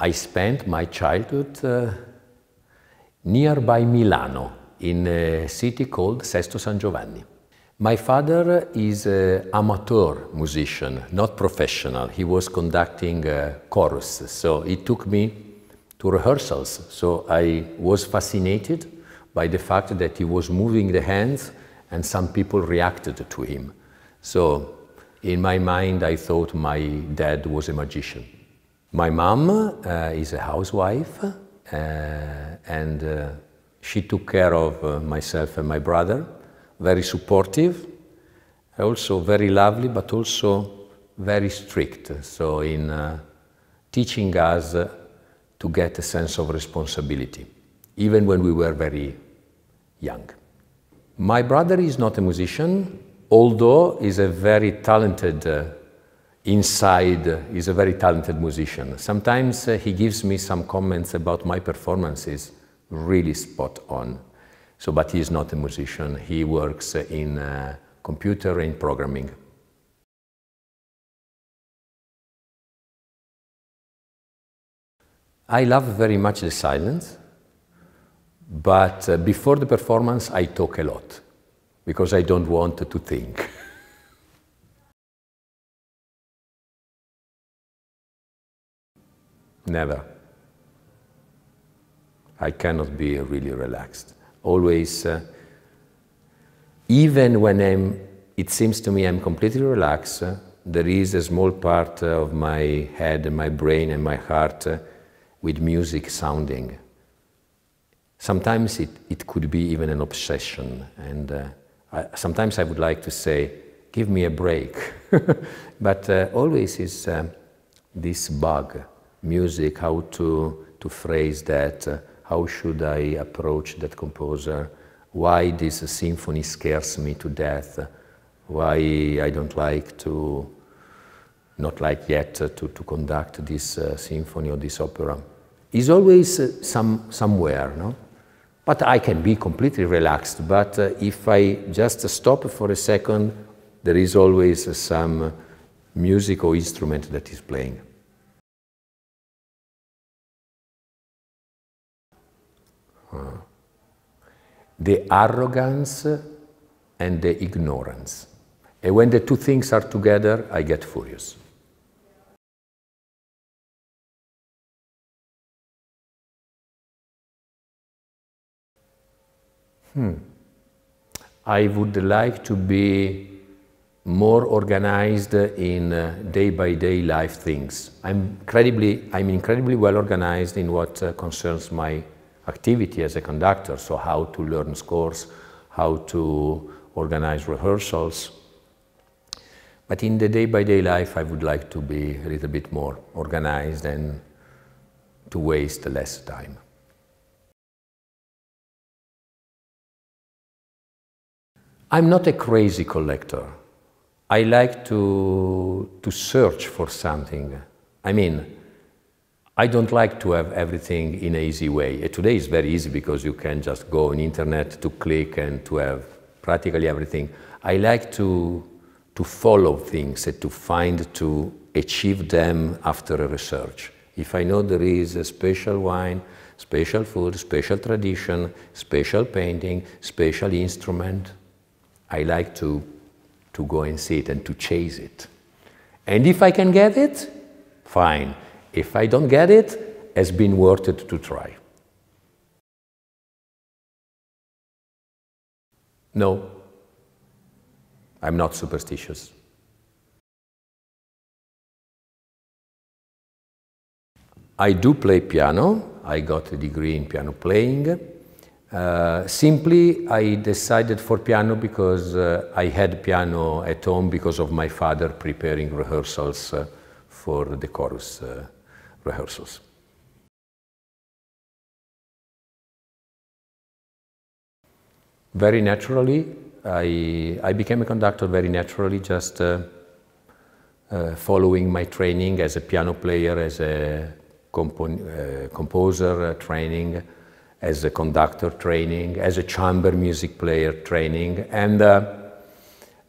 I spent my childhood nearby Milano, in a city called Sesto San Giovanni. My father is an amateur musician, not professional. He was conducting chorus, so he took me to rehearsals. So I was fascinated by the fact that he was moving the hands and some people reacted to him. So in my mind, I thought my dad was a magician. My mom is a housewife and she took care of myself and my brother, very supportive, also very lovely, but also very strict. So in teaching us to get a sense of responsibility, even when we were very young. My brother is not a musician, although he's a very talented he's a very talented musician. Sometimes he gives me some comments about my performances, really spot on. So, but he is not a musician. He works in computer and programming. I love very much the silence, but before the performance I talk a lot because I don't want to think. Never. I cannot be really relaxed. Always, even when it seems to me I'm completely relaxed, there is a small part of my head and my brain and my heart with music sounding. Sometimes it could be even an obsession, and sometimes I would like to say, give me a break. But always is this bug, music, how to phrase that, how should I approach that composer, why this symphony scares me to death, why I don't like to, not like yet, to conduct this symphony or this opera. It's always somewhere, no? But I can be completely relaxed, but if I just stop for a second, there is always some music or instrument that is playing. The arrogance and the ignorance. And when the two things are together, I get furious. I would like to be more organized in day-by-day life things. I'm incredibly well organized in what concerns my activity as a conductor, so how to learn scores, how to organize rehearsals. But in the day-by-day life, I would like to be a little bit more organized and to waste less time. I'm not a crazy collector. I like to search for something. I mean, I don't like to have everything in an easy way. Today is very easy because you can just go on internet to click and to have practically everything. I like to follow things, to achieve them after a research. If I know there is a special wine, special food, special tradition, special painting, special instrument, I like to go and see it and to chase it. And if I can get it, fine. If I don't get it, it's been worth it to try. No, I'm not superstitious. I do play piano. I got a degree in piano playing. Simply, I decided for piano because I had piano at home because of my father preparing rehearsals for the chorus rehearsals. Very naturally, I became a conductor very naturally, just following my training as a piano player, as a composer training, as a conductor training, as a chamber music player training, and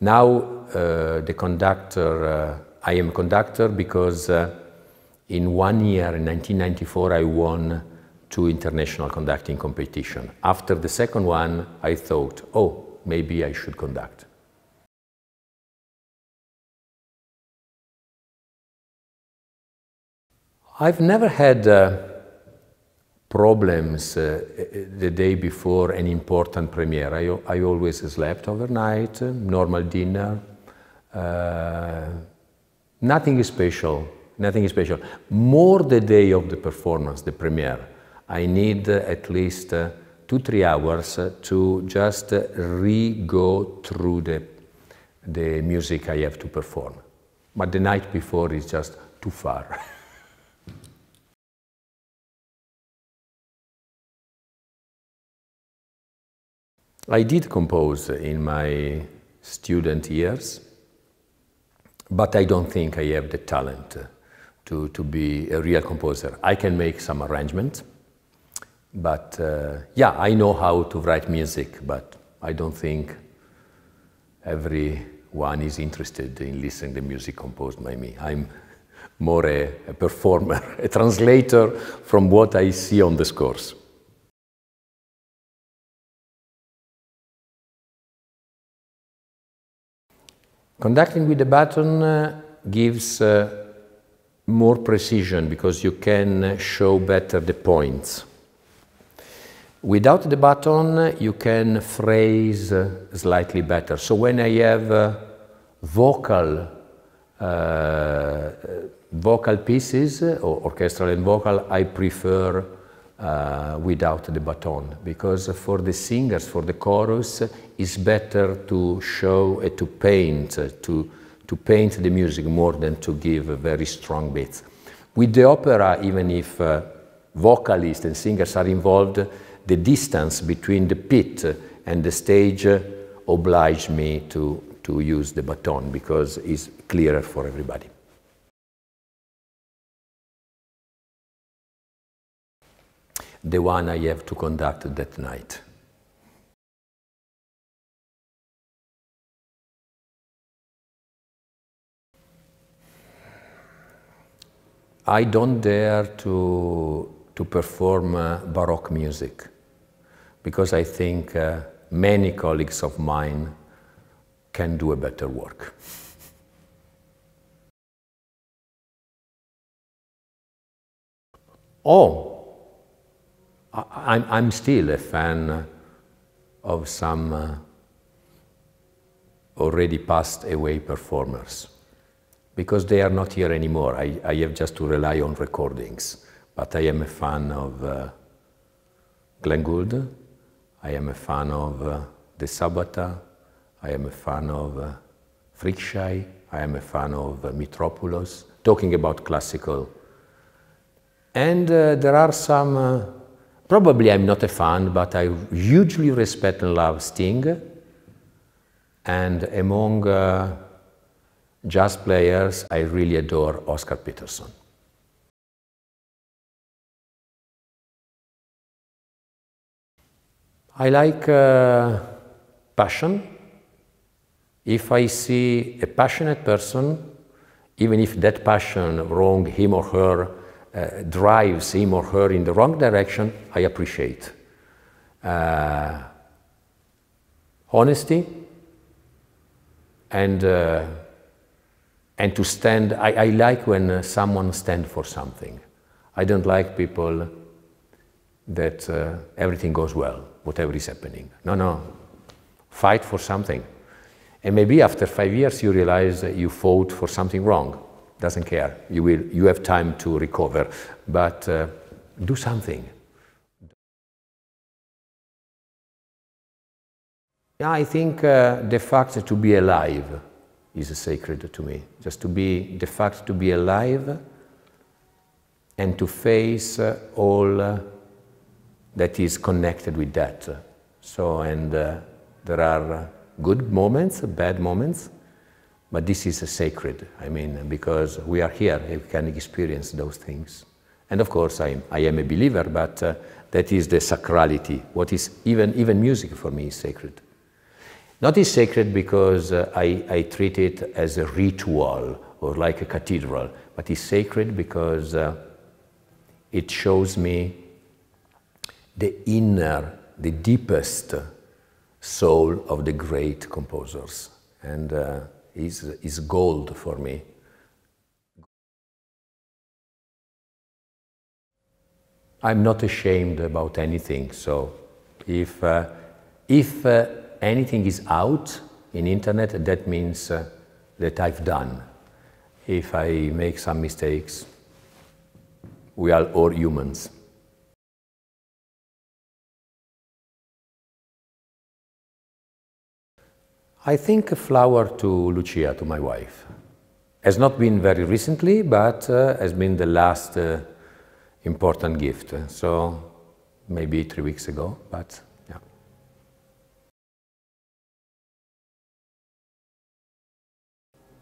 now the conductor, I am a conductor because In 1 year, in 1994, I won 2 international conducting competitions. After the second one, I thought, oh, maybe I should conduct. I've never had problems the day before an important premiere. I always slept overnight, normal dinner, nothing special, nothing special. More the day of the performance, the premiere. I need at least 2-3 hours to just re-go through the music I have to perform. But the night before is just too far. I did compose in my student years, but I don't think I have the talent to be a real composer. I can make some arrangements, but yeah, I know how to write music, but I don't think everyone is interested in listening to music composed by me. I'm more a performer, a translator from what I see on the scores. Conducting with the button gives more precision because you can show better the points. Without the button, you can phrase slightly better. So when I have vocal pieces, or orchestral and vocal, I prefer without the baton, because for the singers, for the chorus, it's better to show, to paint the music more than to give very strong beats. With the opera, even if vocalists and singers are involved, the distance between the pit and the stage oblige me to use the baton because it's clearer for everybody. The one I have to conduct that night. I don't dare to perform Baroque music because I think many colleagues of mine can do a better work. Oh, I'm still a fan of some already passed away performers because they are not here anymore. I have just to rely on recordings. But I am a fan of Glenn Gould, I am a fan of De Sabata, I am a fan of Frickschei, I am a fan of Mitropoulos, talking about classical. And there are some, probably I'm not a fan, but I hugely respect and love Sting. And among jazz players, I really adore Oscar Peterson. I like passion. If I see a passionate person, even if that passion wrong him or her, drives him or her in the wrong direction, I appreciate. Honesty and to stand. I like when someone stands for something. I don't like people that everything goes well, whatever is happening. No, fight for something. And maybe after 5 years you realize that you fought for something wrong. Doesn't care. You have time to recover, but do something. Yeah, I think the fact to be alive is sacred to me. Just to be, the fact to be alive and to face all that is connected with that. So, and there are good moments, bad moments, but this is sacred. I mean, because we are here, we can experience those things. And of course, I am a believer, but that is the sacrality. What is even music for me is sacred. Not is sacred because I treat it as a ritual or like a cathedral, but it's sacred because it shows me the inner, the deepest soul of the great composers, and is gold for me. I'm not ashamed about anything, so if anything is out in internet, that means that I've done. If I make some mistakes, we are all humans. I think a flower to Lucia, to my wife. Has not been very recently, but has been the last important gift. So maybe 3 weeks ago, but yeah.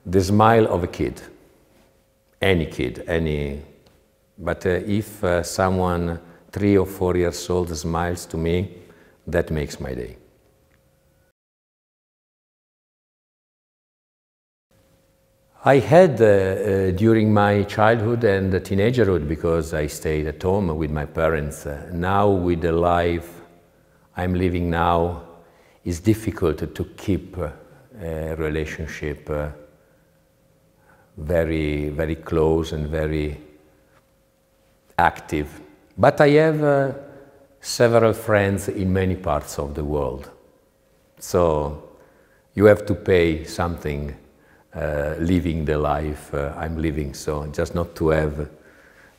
The smile of a kid, any kid, any. But if someone 3 or 4 years old smiles to me, that makes my day. I had during my childhood and teenagerhood, because I stayed at home with my parents. Now with the life I'm living now, it's difficult to keep a relationship very, very close and very active. But I have several friends in many parts of the world. So you have to pay something living the life I'm living, so just not to have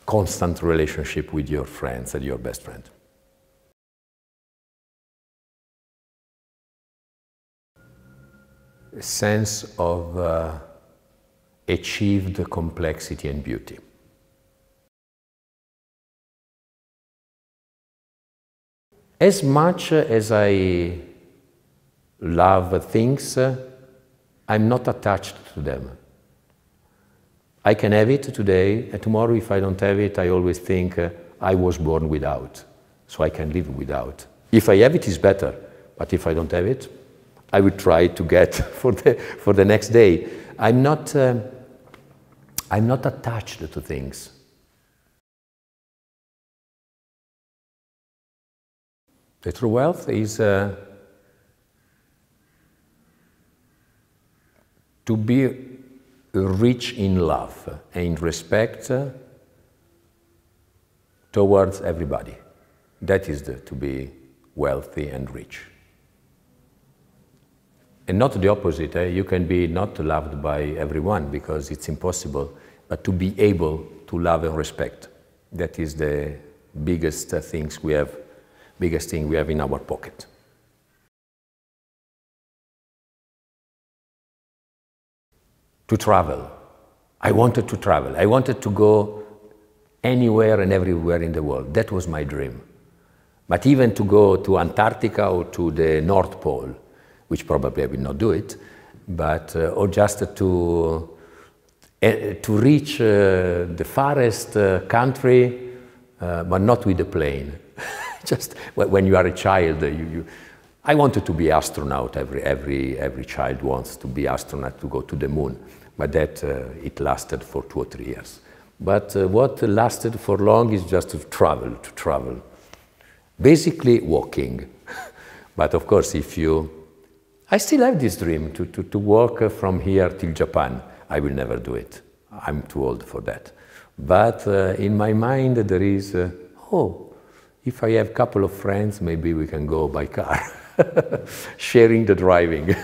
constant relationship with your friends and your best friend. A sense of achieved complexity and beauty. As much as I love things, I'm not attached to them. I can have it today, and tomorrow if I don't have it, I always think I was born without, so I can live without. If I have it, it's better, but if I don't have it, I will try to get for the next day. I'm not attached to things. The true wealth is to be rich in love and in respect towards everybody. That is to be wealthy and rich. And not the opposite. You can be not loved by everyone because it's impossible, but to be able to love and respect. That is the biggest thing we have in our pocket. To travel. I wanted to travel. I wanted to go anywhere and everywhere in the world. That was my dream. But even to go to Antarctica or to the North Pole, which probably I will not do it, but or just to reach the farthest country, but not with a plane. Just when you are a child, I wanted to be astronaut. Every child wants to be astronaut, to go to the moon. But that it lasted for 2 or 3 years. But what lasted for long is just to travel. Basically walking. But of course, I still have this dream to walk from here till Japan. I will never do it. I'm too old for that. But in my mind there is, if I have a couple of friends, maybe we can go by car, sharing the driving.